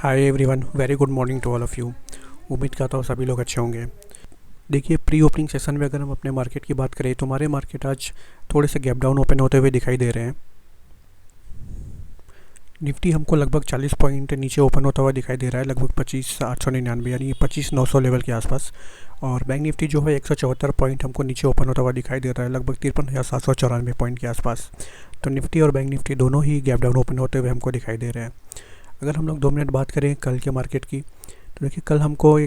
Hi everyone, very good morning to all of you. उम्मीद करता हूँ सभी लोग अच्छे होंगे। देखिए, प्री ओपनिंग सेशन में अगर हम अपने मार्केट की बात करें तो हमारे मार्केट आज थोड़े से गैप डाउन ओपन होते हुए दिखाई दे रहे हैं। निफ्टी हमको लगभग 40 पॉइंट नीचे ओपन होता हुआ दिखाई दे रहा है, लगभग 25,899 यानी 25,900 लेवल के आसपास। और बैंक निफ्टी जो है 174 पॉइंट हमको नीचे ओपन होता हुआ दिखाई दे रहा है, लगभग 53,794 पॉइंट के आसपास। तो निफ्टी और बैंक निफ्टी दोनों ही गैप डाउन ओपन होते हुए हमको दिखाई दे रहे हैं। अगर हम लोग 2 मिनट बात करें कल के मार्केट की, तो देखिए कल हमको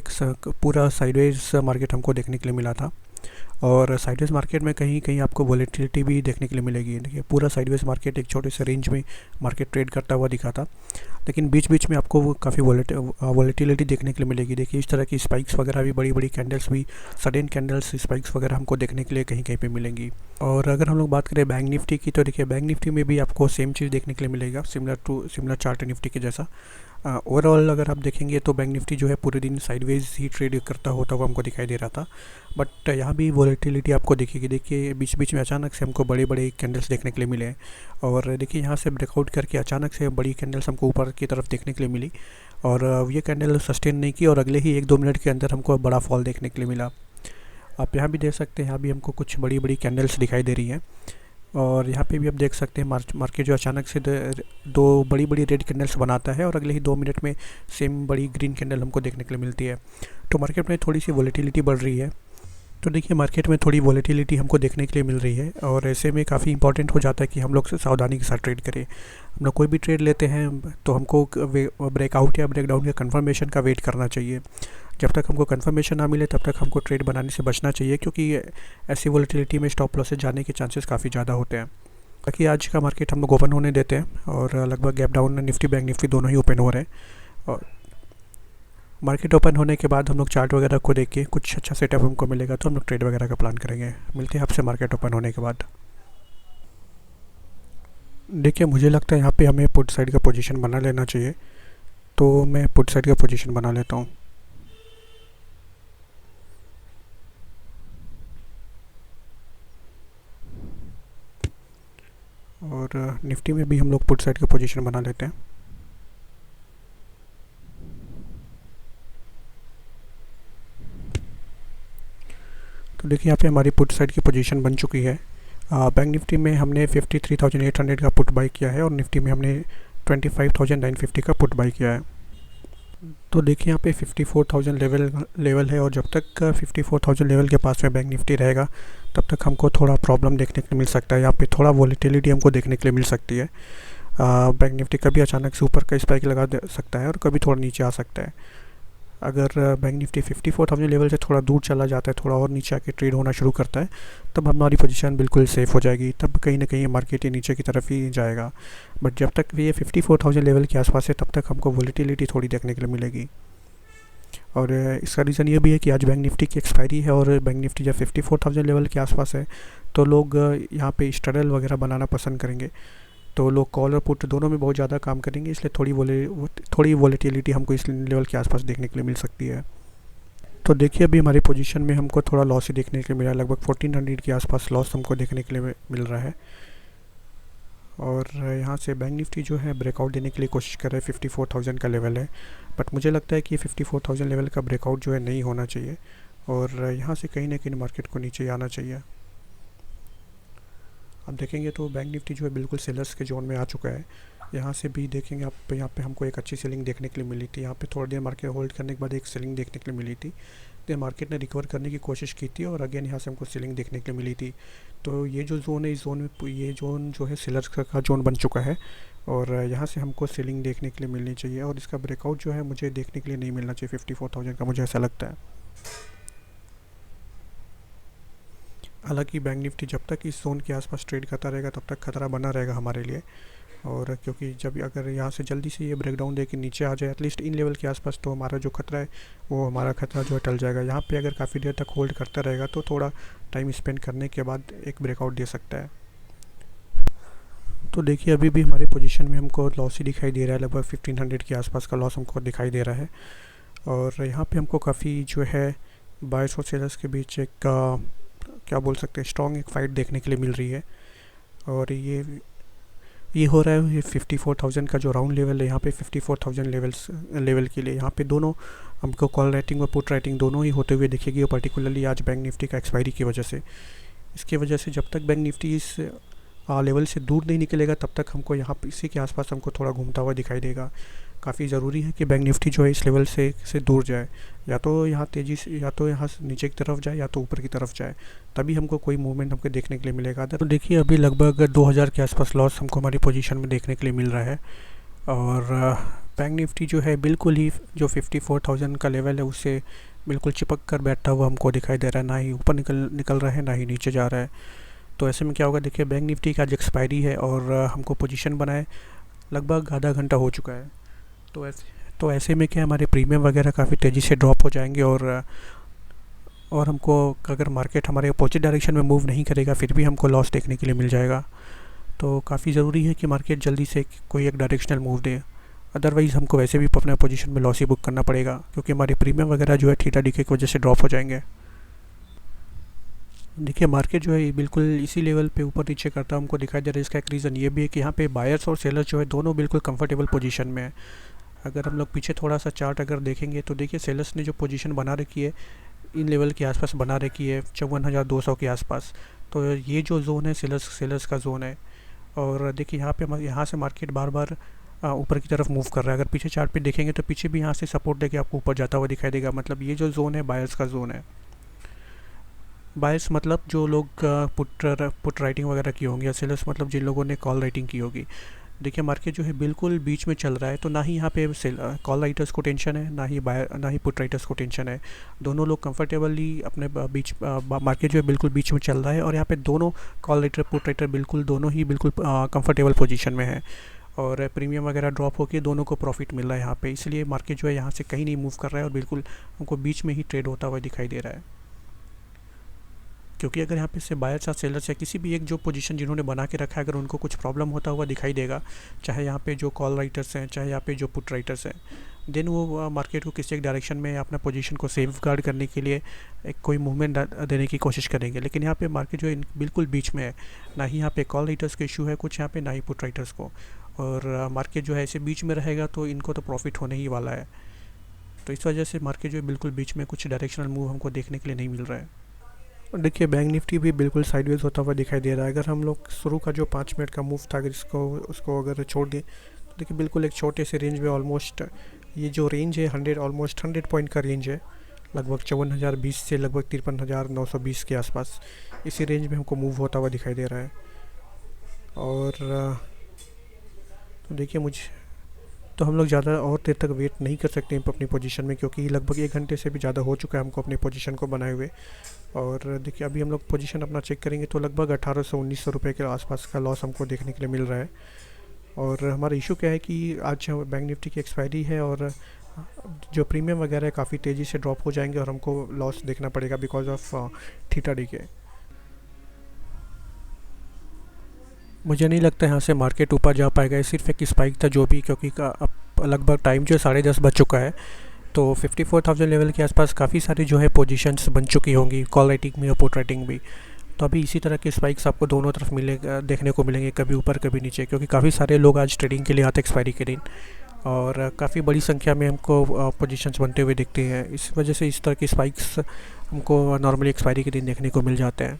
पूरा साइडवेज मार्केट हमको देखने के लिए मिला था। और साइडवेज मार्केट में कहीं कहीं आपको वॉलेटिलिटी भी देखने के लिए मिलेगी। देखिए पूरा साइडवेज मार्केट एक छोटे से रेंज में मार्केट ट्रेड करता हुआ दिखा था, लेकिन बीच बीच में आपको वो काफ़ी वॉलेटिलिटी देखने के लिए मिलेगी। देखिए इस तरह की स्पाइक्स वगैरह भी, बड़ी बड़ी कैंडल्स भी, सडन कैंडल्स स्पाइक्स वगैरह हमको देखने के लिए कहीं कहीं पे मिलेंगी। और अगर हम लोग बात करें बैंक निफ्टी की, तो देखिए बैंक निफ्टी में भी आपको सेम चीज़ देखने के लिए मिलेगा, सिमिलर चार्ट निफ्टी के जैसा। ओवरऑल अगर आप देखेंगे तो बैंक निफ्टी जो है पूरे दिन साइडवेज ही ट्रेड करता होता हुआ हमको दिखाई दे रहा था। बट यहाँ भी वॉलेटिलिटी आपको दिखेगी। देखिए बीच बीच में अचानक से हमको बड़े बड़े कैंडल्स देखने के लिए मिले हैं। और देखिए यहाँ से ब्रेकआउट करके अचानक से बड़ी कैंडल्स हमको ऊपर की तरफ देखने के लिए मिली, और ये कैंडल सस्टेन नहीं की और अगले ही 1-2 मिनट के अंदर हमको बड़ा फॉल देखने के लिए मिला। आप यहाँ भी देख सकते हैं, यहाँ भी हमको कुछ बड़ी बड़ी कैंडल्स दिखाई दे रही हैं। और यहाँ पे भी आप देख सकते हैं मार्केट जो अचानक से दो बड़ी बड़ी रेड कैंडल्स बनाता है और अगले ही 2 मिनट में सेम बड़ी ग्रीन कैंडल हमको देखने के लिए मिलती है। तो मार्केट में थोड़ी सी वॉलेटिलिटी बढ़ रही है। तो देखिए मार्केट में थोड़ी वॉलेटिलिटी हमको देखने के लिए मिल रही है, और ऐसे में काफ़ी इंपॉर्टेंट हो जाता है कि हम लोग सावधानी के साथ ट्रेड करें। हम लोग कोई भी ट्रेड लेते हैं तो हमको ब्रेकआउट या ब्रेकडाउन के कंफर्मेशन का वेट करना चाहिए। जब तक हमको कंफर्मेशन ना मिले तब तक हमको ट्रेड बनाने से बचना चाहिए, क्योंकि ऐसी वॉलेटिलिटी में स्टॉप लॉसेस जाने के चांसेस काफ़ी ज़्यादा होते हैं। बाकी आज का मार्केट हम लोग ओपन होने देते हैं, और लगभग gap down Nifty bank Nifty दोनों ही ओपन हो रहे हैं। और मार्केट ओपन होने के बाद हम लोग चार्ट वगैरह को देख के कुछ अच्छा सेटअप हमको मिलेगा तो हम लोग ट्रेड वगैरह का प्लान करेंगे। मिलते हैं आपसे मार्केट ओपन होने के बाद। देखिए मुझे लगता है यहाँ पे हमें पुट साइड का पोजीशन बना लेना चाहिए, तो मैं पुट साइड का पोजीशन बना लेता हूँ। और निफ्टी में भी हम लोग पुट साइड का पोजीशन बना लेते हैं। तो देखिए यहाँ पे हमारी पुट साइड की पोजीशन बन चुकी है। बैंक निफ्टी में हमने 53,800 का पुट बाई किया है, और निफ्टी में हमने 25,950 का पुट बाई किया है। तो देखिए यहाँ पे 54,000 लेवल है, और जब तक 54,000 लेवल के पास में बैंक निफ्टी रहेगा तब तक हमको थोड़ा प्रॉब्लम देखने को मिल सकता है। यहाँ पे थोड़ा वॉलेटिलिटी हमको देखने के लिए मिल सकती है। बैंक निफ्टी कभी अचानक से ऊपर का स्पाइक लगा दे सकता है और कभी थोड़ा नीचे आ सकता है। अगर बैंक निफ्टी 54,000 लेवल से थोड़ा दूर चला जाता है, थोड़ा और नीचे आके ट्रेड होना शुरू करता है, तब हमारी पोजीशन बिल्कुल सेफ़ हो जाएगी। तब कहीं ना कहीं मार्केट ये नीचे की तरफ ही जाएगा। बट जब तक ये 54,000 लेवल के आसपास है तब तक हमको वॉलेटिलिटी थोड़ी देखने के लिए मिलेगी। और इसका रीज़न ये भी है कि आज बैंक निफ्टी की एक्सपायरी है, और बैंक निफ्टी जब 54,000 लेवल के आसपास है तो लोग यहाँ पे स्ट्रगल वगैरह बनाना पसंद करेंगे। तो लोग कॉल और पुट दोनों में बहुत ज़्यादा काम करेंगे, इसलिए थोड़ी वॉलेटिलिटी हमको इस लेवल के आसपास देखने के लिए मिल सकती है। तो देखिए अभी हमारी पोजीशन में हमको थोड़ा लॉस ही देखने के लिए मिला है, लगभग 1400 के आसपास लॉस हमको देखने के लिए मिल रहा है। और यहाँ से बैंक निफ्टी जो है ब्रेकआउट देने के लिए कोशिश कर रहा है, 54,000 का लेवल है। बट मुझे लगता है कि 54,000 लेवल का ब्रेकआउट जो है नहीं होना चाहिए, और यहाँ से कहीं ना कहीं मार्केट को नीचे आना चाहिए। आप देखेंगे तो बैंक निफ्टी जो है बिल्कुल सेलर्स के जोन में आ चुका है। यहाँ से भी देखेंगे आप, यहाँ पे हमको एक अच्छी सेलिंग देखने के लिए मिली थी। यहाँ पे थोड़ी देर मार्केट होल्ड करने के बाद एक सेलिंग देखने के लिए मिली थी। देन मार्केट ने रिकवर करने की कोशिश की थी, और अगेन यहाँ से हमको सेलिंग देखने के लिए मिली थी। तो ये जो जोन है, इस जोन में ये जोन जो है सेलर्स का जोन बन चुका है, और यहाँ से हमको सेलिंग देखने के लिए मिलनी चाहिए। और इसका ब्रेकआउट जो है मुझे देखने के लिए नहीं मिलना चाहिए 54,000 का, मुझे ऐसा लगता है। हालांकि बैंक निफ्टी जब तक इस जोन के आसपास ट्रेड करता रहेगा तब तक खतरा बना रहेगा हमारे लिए। और क्योंकि जब अगर यहाँ से जल्दी से ये ब्रेकडाउन दे के नीचे आ जाए एटलीस्ट इन लेवल के आसपास, तो हमारा जो खतरा है वो हमारा खतरा जो है टल जाएगा। यहाँ पे अगर काफ़ी देर तक होल्ड करता रहेगा तो थोड़ा टाइम स्पेंड करने के बाद एक ब्रेकआउट दे सकता है। तो देखिए अभी भी हमारी पोजीशन में हमको लॉस ही दिखाई दे रहा है, लगभग 1500 के आसपास का लॉस हमको दिखाई दे रहा है। और यहाँ पे हमको काफ़ी जो है बायर्स और सेलर्स के बीच एक क्या बोल सकते हैं, स्ट्रॉन्ग एक फ़ाइट देखने के लिए मिल रही है। और ये ये हो रहा है ये 54,000 का जो राउंड लेवल है यहाँ पे 54,000 लेवल के लिए यहाँ पे दोनों हमको कॉल राइटिंग और पुट राइटिंग दोनों ही होते हुए दिखेगी, और पर्टिकुलरली आज बैंक निफ्टी का एक्सपायरी की वजह से। इसकी वजह से जब तक बैंक निफ्टी इस लेवल से दूर नहीं निकलेगा तब तक हमको यहाँ इसी के आसपास हमको थोड़ा घूमता हुआ दिखाई देगा। काफ़ी ज़रूरी है कि बैंक निफ्टी जो है इस लेवल से दूर जाए, या तो यहाँ तेज़ी से, या तो यहाँ नीचे की तरफ जाए या तो ऊपर की तरफ जाए, तभी हमको कोई मूवमेंट हमको देखने के लिए मिलेगा। तो देखिए अभी लगभग 2000 के आसपास लॉस हमको हमारी पोजीशन में देखने के लिए मिल रहा है, और बैंक निफ्टी जो है बिल्कुल ही जो 54,000 का लेवल है उससे बिल्कुल चिपक कर बैठा हुआ हमको दिखाई दे रहा है, ना ही ऊपर निकल रहा है ना ही नीचे जा रहा है। तो ऐसे में क्या होगा, देखिए बैंक निफ्टी का आज एक्सपायरी है और हमको पोजीशन बनाए लगभग आधा घंटा हो चुका है। तो ऐसे में क्या हमारे प्रीमियम वगैरह काफ़ी तेज़ी से ड्रॉप हो जाएंगे, और हमको अगर मार्केट हमारे अपोजिट डायरेक्शन में मूव नहीं करेगा फिर भी हमको लॉस देखने के लिए मिल जाएगा। तो काफ़ी ज़रूरी है कि मार्केट जल्दी से कोई एक डायरेक्शनल मूव दे, अदरवाइज़ हमको वैसे भी अपने पोजीशन में लॉस ही बुक करना पड़ेगा, क्योंकि हमारे प्रीमियम वगैरह जो है थीटा डीके की वजह से ड्रॉप हो जाएंगे। देखिए मार्केट जो है बिल्कुल इसी लेवल पे ऊपर नीचे करता हमको दिखाई दे रहा है। इसका एक रीज़न ये भी है कि यहाँ पे बायर्स और सेलर्स जो है दोनों बिल्कुल कंफर्टेबल पोजीशन में है। अगर हम लोग पीछे थोड़ा सा चार्ट अगर देखेंगे तो देखिए सेलर्स ने जो पोजीशन बना रखी है इन लेवल के आसपास बना रखी है 54,200 के आसपास। तो ये जो जोन है सेलर्स का जोन है, और देखिए यहाँ से मार्केट बार बार ऊपर की तरफ मूव कर रहा है। अगर पीछे चार्ट पे देखेंगे तो पीछे भी यहाँ से सपोर्ट देके आपको ऊपर जाता हुआ दिखाई देगा। मतलब ये जो जोन है बायर्स का जोन है। बायर्स मतलब जो लोग पुट राइटिंग वगैरह की होंगी, या सेलर्स मतलब जिन लोगों ने कॉल राइटिंग की होगी। देखिए मार्केट जो है बिल्कुल बीच में चल रहा है, तो ना ही यहाँ पे कॉल राइटर्स को टेंशन है, ना ही पुट राइटर्स को टेंशन है। दोनों लोग कंफर्टेबली अपने बीच मार्केट जो है बिल्कुल बीच में चल रहा है, और यहाँ पे दोनों कॉल राइटर पुट राइटर बिल्कुल दोनों ही बिल्कुल कंफर्टेबल पोजीशन में है, और प्रीमियम वगैरह ड्रॉप होकर दोनों को प्रॉफिट मिल रहा है यहाँ पे। इसलिए मार्केट जो है यहाँ से कहीं नहीं मूव कर रहा है और बिल्कुल हमको बीच में ही ट्रेड होता हुआ दिखाई दे रहा है। क्योंकि अगर यहाँ पे से बायर्स या सेलर्स या किसी भी एक जो पोजीशन जिन्होंने बना के रखा है, अगर उनको कुछ प्रॉब्लम होता हुआ दिखाई देगा, चाहे यहाँ पे जो कॉल राइटर्स हैं चाहे यहाँ पे जो पुट राइटर्स हैं, देन वो मार्केट को किसी एक डायरेक्शन में अपना पोजीशन को सेफ गार्ड करने के लिए एक कोई मूवमेंट देने की कोशिश करेंगे। लेकिन यहाँ पे मार्केट जो है बिल्कुल बीच में है, ना ही यहाँ पे कॉल राइटर्स का इशू है कुछ यहाँ पे, ना ही पुट राइटर्स को, और मार्केट जो है ऐसे बीच में रहेगा तो इनको तो प्रॉफिट होने ही वाला है। तो इस वजह से मार्केट जो है बिल्कुल बीच में कुछ डायरेक्शनल मूव हमको देखने के लिए नहीं मिल रहा है। और देखिए बैंक निफ्टी भी बिल्कुल साइडवेज होता हुआ दिखाई दे रहा है। अगर हम लोग शुरू का जो 5 मिनट का मूव था अगर उसको अगर छोड़ दें तो देखिए बिल्कुल एक छोटे से रेंज में ऑलमोस्ट ये जो रेंज है ऑलमोस्ट 100 पॉइंट का रेंज है, लगभग 54,020 से लगभग 53,920 के आसपास इसी रेंज में हमको मूव होता हुआ दिखाई दे रहा है। और तो देखिए तो हम लोग ज़्यादा और देर तक वेट नहीं कर सकते हैं अपनी पोजीशन में, क्योंकि लगभग 1 घंटे से भी ज़्यादा हो चुका है हमको अपनी पोजीशन को बनाए हुए। और देखिए अभी हम लोग पोजीशन अपना चेक करेंगे तो लगभग 1800-1900 रुपये के आसपास का लॉस हमको देखने के लिए मिल रहा है। और हमारा इशू क्या है कि आज बैंक निफ्टी की एक्सपायरी है, और जो प्रीमियम वगैरह है काफ़ी तेज़ी से ड्रॉप हो जाएंगे और हमको लॉस देखना पड़ेगा बिकॉज ऑफ थीटा डी के। मुझे नहीं लगता यहाँ से मार्केट ऊपर जा पाएगा, सिर्फ एक स्पाइक था जो भी, क्योंकि अब लगभग टाइम जो है 10:30 बज चुका है। तो 54,000 लेवल के आसपास काफ़ी सारी जो है पोजीशंस बन चुकी होंगी कॉल राइटिंग में और पुट राइटिंग भी। तो अभी इसी तरह के स्पाइक्स आपको दोनों तरफ देखने को मिलेंगे, कभी ऊपर कभी नीचे, क्योंकि काफ़ी सारे लोग आज ट्रेडिंग के लिए आते एक्सपायरी के दिन, और काफ़ी बड़ी संख्या में हमको पोजीशंस बनते हुए दिखते हैं। इस वजह से इस तरह की स्पाइक्स हमको नॉर्मली एक्सपायरी के दिन देखने को मिल जाते हैं।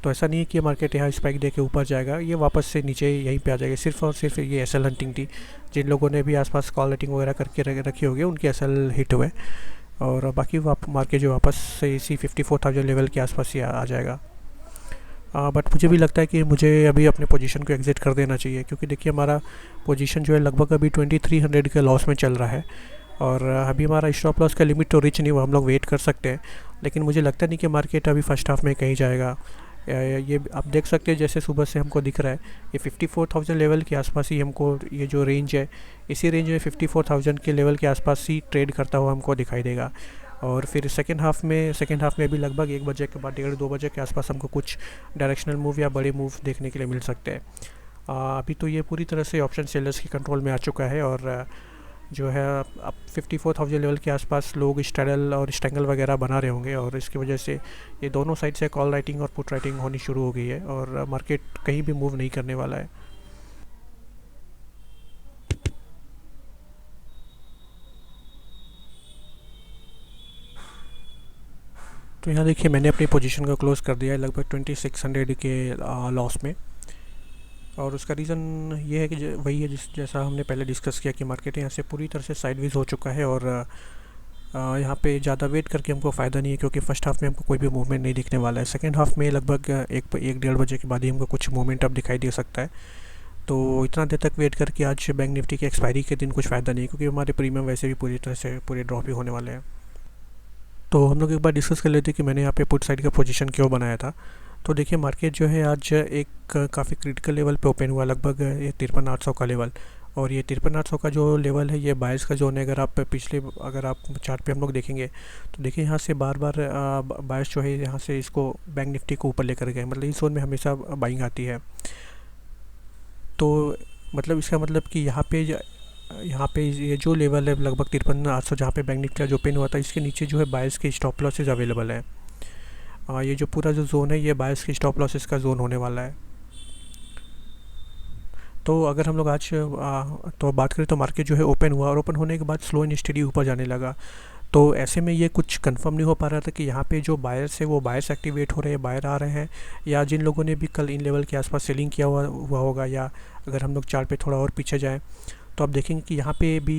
तो ऐसा नहीं है कि मार्केट यहाँ स्पाइक दे के ऊपर जाएगा, ये वापस से नीचे यहीं पे आ जाएगा। सिर्फ और सिर्फ ये एसएल हंटिंग थी, जिन लोगों ने भी आसपास कॉल राइटिंग वगैरह करके रखी होगी उनके एसएल हिट हुए, और बाकी मार्केट जो वापस से इसी 54,000 लेवल के आसपास ही आ जाएगा। बट मुझे भी लगता है कि मुझे अभी अपने पोजीशन को एग्जिट कर देना चाहिए, क्योंकि देखिए हमारा पोजीशन जो है लगभग अभी 2300 के लॉस में चल रहा है, और अभी हमारा स्टॉप लॉस का लिमिट तो रिच नहीं हुआ, हम लोग वेट कर सकते हैं। लेकिन मुझे लगता नहीं कि मार्केट अभी फर्स्ट हाफ में कहीं जाएगा। ये आप देख सकते हैं जैसे सुबह से हमको दिख रहा है ये 54,000 लेवल के आसपास ही हमको ये जो रेंज है इसी रेंज में 54,000 के लेवल के आसपास ही ट्रेड करता हुआ हमको दिखाई देगा। और फिर सेकेंड हाफ में अभी लगभग 1 बजे के बाद 1:30-2 बजे के आसपास हमको कुछ डायरेक्शनल मूव या बड़े मूव देखने के लिए मिल सकते हैं। अभी तो ये पूरी तरह से ऑप्शन सेलर्स के कंट्रोल में आ चुका है, और जो है अब 54,000 लेवल के आसपास लोग स्ट्रैडल और स्ट्रैंगल वगैरह बना रहे होंगे, और इसकी वजह से ये दोनों साइड से कॉल राइटिंग और पुट राइटिंग होनी शुरू हो गई है, और मार्केट कहीं भी मूव नहीं करने वाला है। तो यहाँ देखिए मैंने अपनी पोजीशन को क्लोज़ कर दिया है लगभग 2600 के लॉस में। और उसका रीज़न ये है कि वही है जैसा हमने पहले डिस्कस किया कि मार्केट यहाँ से पूरी तरह से साइडवेज हो चुका है। और यहाँ पे ज़्यादा वेट करके हमको फ़ायदा नहीं है, क्योंकि फर्स्ट हाफ़ में हमको कोई भी मूवमेंट नहीं दिखने वाला है। सेकंड हाफ़ में लगभग एक डेढ़ बजे के बाद ही हमको कुछ मूवमेंट अब दिखाई दे सकता है। तो इतना देर तक वेट करके आज बैंक निफ्टी की एक्सपायरी के दिन कुछ फ़ायदा नहीं है, क्योंकि हमारे प्रीमियम वैसे भी पूरी तरह से पूरे ड्रॉप ही होने वाले हैं। तो हम लोग एक बार डिस्कस कर लेते हैं कि मैंने यहाँ पे पुट साइड का पोजीशन क्यों बनाया था। तो देखिए मार्केट जो है आज एक काफ़ी क्रिटिकल लेवल पे ओपन हुआ, लगभग ये 53,800 का लेवल। और ये 53,800 का जो लेवल है ये बायर्स का जोन है। अगर आप चार्ट पे हम लोग देखेंगे तो देखिए यहाँ से बार बार बायर्स जो है यहाँ से इसको बैंक निफ्टी को ऊपर लेकर गए, मतलब इस जोन में हमेशा बाइंग आती है। तो मतलब इसका मतलब कि यहाँ पे ये जो लेवल है लगभग 53,800 जहाँ पे बैंक निफ्टी जो ओपन हुआ था, इसके नीचे जो है बायर्स के स्टॉप लॉसेज अवेलेबल है। ये जो पूरा जो जोन है ये बायर्स के स्टॉप लॉसेस का जोन होने वाला है। तो अगर हम लोग आज तो बात करें तो मार्केट जो है ओपन हुआ और ओपन होने के बाद स्लो एंड स्टेडी ऊपर जाने लगा। तो ऐसे में ये कुछ कंफर्म नहीं हो पा रहा था कि यहाँ पे जो बायर्स है वो बायर्स एक्टिवेट हो रहे हैं, बायर आ रहे हैं, या जिन लोगों ने भी कल इन लेवल के आसपास सेलिंग किया हुआ होगा। या अगर हम लोग चार्ट पे थोड़ा और पीछे जाएँ तो आप देखेंगे कि यहाँ पे भी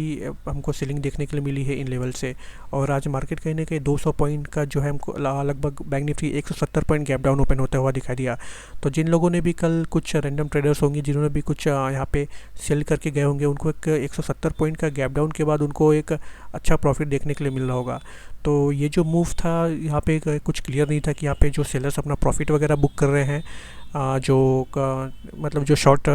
हमको सेलिंग देखने के लिए मिली है इन लेवल से। और आज मार्केट कहीं ना कहीं 200 पॉइंट का जो है हमको लगभग bank Nifty 170 point gap down open होता हुआ दिखाई दिया। तो जिन लोगों ने भी कल कुछ रैंडम ट्रेडर्स होंगे जिन्होंने भी कुछ यहाँ पे सेल करके गए होंगे, उनको एक 170 पॉइंट का गैप डाउन के बाद उनको एक अच्छा प्रॉफिट देखने के लिए मिल रहा होगा। तो ये जो मूव था यहाँ पे कुछ क्लियर नहीं था कि यहाँ पे जो सेलर्स अपना प्रॉफिट वगैरह बुक कर रहे हैं, मतलब जो शॉर्ट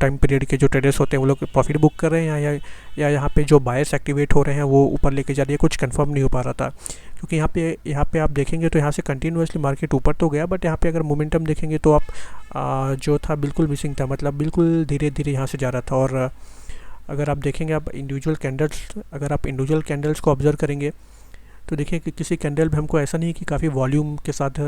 टाइम पीरियड के जो ट्रेडर्स होते हैं वो लोग प्रॉफिट बुक कर रहे हैं, या यहाँ पे जो बायर्स एक्टिवेट हो रहे हैं वो ऊपर लेके जा रही है, कुछ कंफर्म नहीं हो पा रहा था। क्योंकि यहाँ पे आप देखेंगे तो यहाँ से कंटिन्यूसली मार्केट ऊपर तो गया, बट यहाँ पे अगर मोमेंटम देखेंगे तो आप जो था बिल्कुल मिसिंग था, मतलब बिल्कुल धीरे धीरे यहाँ से जा रहा था। और अगर आप देखेंगे अगर आप इंडिविजुअल कैंडल्स को ऑब्जर्व करेंगे तो देखिए कि किसी कैंडल में हमको ऐसा नहीं है कि काफ़ी वॉल्यूम के साथ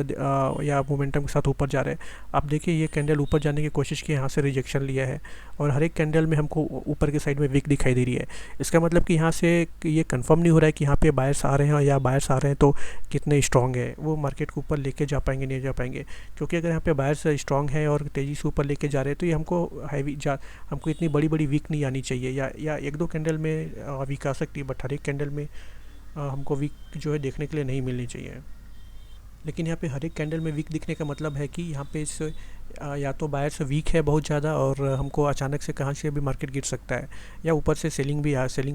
या मोमेंटम के साथ ऊपर जा रहे हैं। आप देखिए ये कैंडल ऊपर जाने की कोशिश की, यहाँ से रिजेक्शन लिया है, और हर एक कैंडल में हमको ऊपर के साइड में वीक दिखाई दे रही है। इसका मतलब कि यहाँ से ये कंफर्म नहीं हो रहा है कि यहाँ पे बायर्स आ रहे हैं, या बायर्स आ रहे हैं तो कितने स्ट्रॉन्ग है, वो मार्केट को ऊपर लेके जा पाएंगे नहीं जा पाएंगे। क्योंकि अगर यहाँ पे बायर्स स्ट्रॉन्ग है और तेज़ी से ऊपर लेके जा रहे हैं तो ये हमको इतनी बड़ी बड़ी वीक नहीं आनी चाहिए, या एक दो कैंडल में वीक आ सकती है, बट हर एक कैंडल में हमको वीक जो है देखने के लिए नहीं मिलनी चाहिए। लेकिन यहाँ पे हर एक कैंडल में वीक दिखने का मतलब है कि यहाँ पे या तो बायर्स वीक है बहुत ज़्यादा, और हमको अचानक से कहाँ से भी मार्केट गिर सकता है, या ऊपर से सेलिंग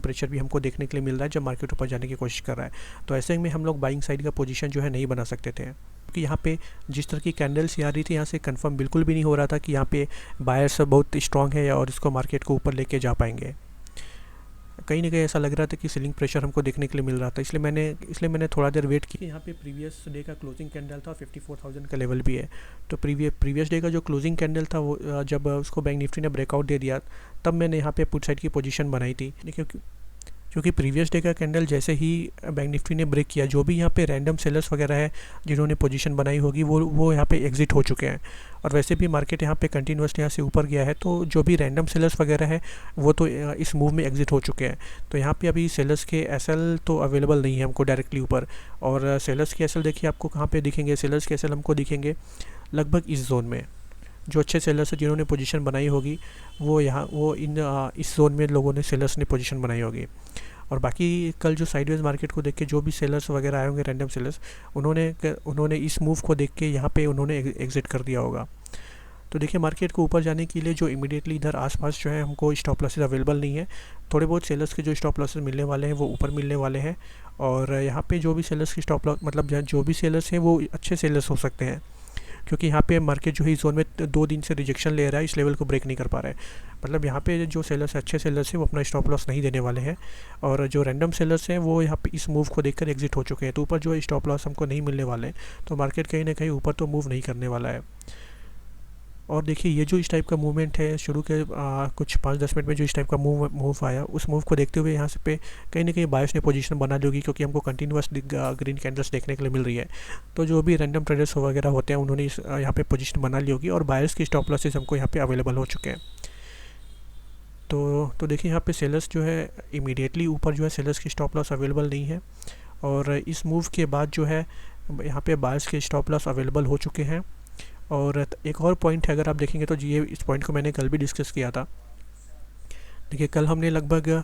प्रेशर भी हमको देखने के लिए मिल रहा है जब मार्केट ऊपर जाने की कोशिश कर रहा है। तो ऐसे में हम लोग बाइंग साइड का पोजीशन जो है नहीं बना सकते थे, क्योंकि यहाँ पे जिस तरह की कैंडल्स आ रही थी यहाँ से कंफर्म बिल्कुल भी नहीं हो रहा था कि यहाँ पे बायर्स बहुत स्ट्रॉन्ग है और इसको मार्केट को ऊपर लेके जा पाएंगे। कहीं ना कहीं ऐसा लग रहा था कि सेलिंग प्रेशर हमको देखने के लिए मिल रहा था, इसलिए मैंने थोड़ा देर वेट किया। यहाँ पे प्रीवियस डे का क्लोजिंग कैंडल था, 54,000 का लेवल भी है। तो प्रीवियस डे का जो क्लोजिंग कैंडल था वो जब उसको बैंक निफ्टी ने ब्रेकआउट दे दिया तब मैंने यहाँ पे पुट साइड की पोजीशन बनाई थी। क्योंकि प्रीवियस डे का कैंडल जैसे ही बैंक निफ्टी ने ब्रेक किया, जो भी यहाँ पे रैंडम सेलर्स वगैरह है जिन्होंने पोजीशन बनाई होगी वो यहाँ पे एग्जिट हो चुके हैं। और वैसे भी मार्केट यहाँ पे कंटिन्यूसली यहाँ से ऊपर गया है, तो जो भी रैंडम सेलर्स वगैरह है वो तो इस मूव में एग्जिट हो चुके हैं। तो यहाँ पे अभी सेलर्स के एसएल तो अवेलेबल नहीं है हमको डायरेक्टली ऊपर। और सेलर्स के एसएल देखिए आपको कहाँ पे दिखेंगे, सेलर्स के एसएल हमको दिखेंगे लगभग इस जोन में। जो अच्छे सेलर्स है जिन्होंने पोजीशन बनाई होगी इस जोन में लोगों ने सेलर्स ने पोजीशन बनाई होगी। और बाकी कल जो साइडवेज मार्केट को देख के जो भी सेलर्स वगैरह आए होंगे रैंडम सेलर्स, उन्होंने इस मूव को देख के यहाँ पे उन्होंने एग्जिट कर दिया होगा। तो देखिए मार्केट को ऊपर जाने के लिए जो इमीडिएटली इधर आसपास जो है हमको स्टॉप लॉसेस अवेलेबल नहीं है। थोड़े बहुत सेलर्स के जो स्टॉप लॉसेस मिलने वाले हैं वो ऊपर मिलने वाले हैं। और यहाँ पे जो भी सेलर्स की स्टॉप लॉस मतलब जो भी सेलर्स हैं वो अच्छे सेलर्स हो सकते हैं, क्योंकि यहाँ पे मार्केट जो है इस जोन में 2 दिन से रिजेक्शन ले रहा है, इस लेवल को ब्रेक नहीं कर पा रहा है। मतलब यहाँ पे जो सेलर्स अच्छे सेलर्स हैं वो अपना स्टॉप लॉस नहीं देने वाले हैं, और जो रैंडम सेलर्स हैं वो यहाँ पे इस मूव को देखकर एग्जिट हो चुके हैं। तो ऊपर जो स्टॉप लॉस हमको नहीं मिलने वाले हैं, तो मार्केट कहीं ना कहीं ऊपर तो मूव नहीं करने वाला है। और देखिए ये जो इस टाइप का मूवमेंट है शुरू के कुछ 5-10 मिनट में जो इस टाइप का मूव आया, उस मूव को देखते हुए यहाँ से पे कहीं ना कहीं बायर्स ने पोजीशन बना ली होगी, क्योंकि हमको कंटिन्यूस ग्रीन कैंडल्स देखने के लिए मिल रही है। तो जो भी रैंडम ट्रेडर्स वगैरह होते हैं उन्होंने यहाँ पे पोजीशन बना ली होगी, और बायर्स की स्टॉप लॉसेस हमको यहाँ पे अवेलेबल हो चुके हैं। तो देखिए यहाँ पे सेलर्स जो है इमीडिएटली ऊपर जो है सेलर्स की स्टॉप लॉस अवेलेबल नहीं है। और इस मूव के बाद जो है यहाँ पे बायर्स के स्टॉप लॉस अवेलेबल हो चुके हैं। और एक और पॉइंट है, अगर आप देखेंगे तो ये इस पॉइंट को मैंने कल भी डिस्कस किया था। देखिए कल हमने लगभग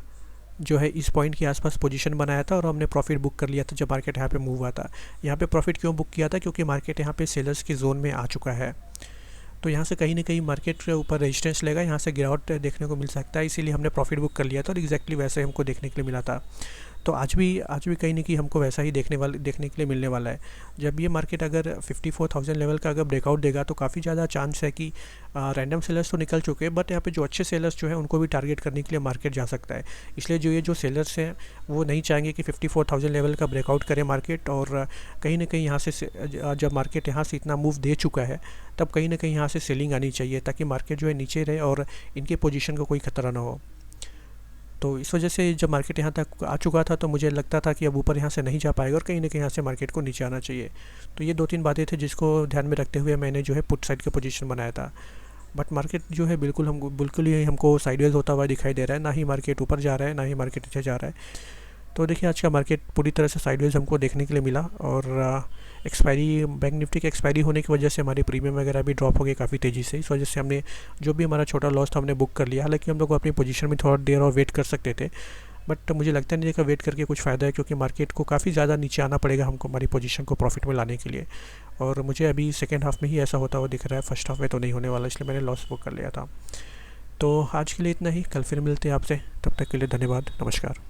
जो है इस पॉइंट के आसपास पोजीशन बनाया था और हमने प्रॉफिट बुक कर लिया था जब मार्केट यहाँ पे मूव हुआ था। यहाँ पे प्रॉफिट क्यों बुक किया था? क्योंकि मार्केट यहाँ पे सेलर्स के जोन में आ चुका है। तो यहाँ से कहीं ना कहीं मार्केट के ऊपर रेजिस्टेंस लेगा, यहाँ से गिरावट देखने को मिल सकता है, इसीलिए हमने प्रॉफिट बुक कर लिया था और एग्जैक्टली वैसे हमको देखने के लिए मिला था। तो आज भी कहीं ना कहीं हमको वैसा ही देखने के लिए मिलने वाला है। जब ये मार्केट अगर 54,000 लेवल का अगर ब्रेकआउट देगा तो काफ़ी ज़्यादा चांस है कि रैंडम सेलर्स तो निकल चुके हैं, बट यहाँ पे जो अच्छे सेलर्स जो हैं उनको भी टारगेट करने के लिए मार्केट जा सकता है। इसलिए जो सेलर्स हैं वो नहीं चाहेंगे कि 54,000 लेवल का ब्रेकआउट करे मार्केट, और कहीं ना कहीं यहाँ से जब मार्केट यहाँ से इतना मूव दे चुका है तब कहीं ना कहीं यहाँ से सेलिंग आनी चाहिए, ताकि मार्केट जो है नीचे रहे और इनके पोजीशन को कोई खतरा ना हो। तो इस वजह से जब मार्केट यहाँ तक आ चुका था तो मुझे लगता था कि अब ऊपर यहाँ से नहीं जा पाएगा और कहीं ना कहीं यहाँ से मार्केट को नीचे आना चाहिए। तो ये 2-3 बातें थी जिसको ध्यान में रखते हुए मैंने जो है पुट साइड का पोजीशन बनाया था। बट मार्केट जो है बिल्कुल ही हमको साइडवेज होता हुआ दिखाई दे रहा है, ना ही मार्केट ऊपर जा रहा है ना ही मार्केट नीचे जा रहा है। तो देखिए आज का मार्केट पूरी तरह से साइडवेज हमको देखने के लिए मिला, और एक्सपायरी बैंक निफ्टी की एक्सपायरी होने की वजह से हमारे प्रीमियम वगैरह भी ड्रॉप हो गए काफ़ी तेज़ी से। इस वजह से हमने जो भी हमारा छोटा लॉस था हमने बुक कर लिया। हालांकि हम लोग अपनी पोजीशन में थोड़ा देर और वेट कर सकते थे, बट मुझे लगता नहीं है कि वेट करके कुछ फ़ायदा है, क्योंकि मार्केट को काफ़ी ज़्यादा नीचे आना पड़ेगा हमको हमारी पोजीशन को प्रॉफिट में लाने के लिए। और मुझे अभी सेकेंड हाफ में ही ऐसा होता हुआ दिख रहा है, फर्स्ट हाफ में तो नहीं होने वाला, इसलिए मैंने लॉस बुक कर लिया था। तो आज के लिए इतना ही, कल फिर मिलते हैं आपसे, तब तक के लिए धन्यवाद, नमस्कार।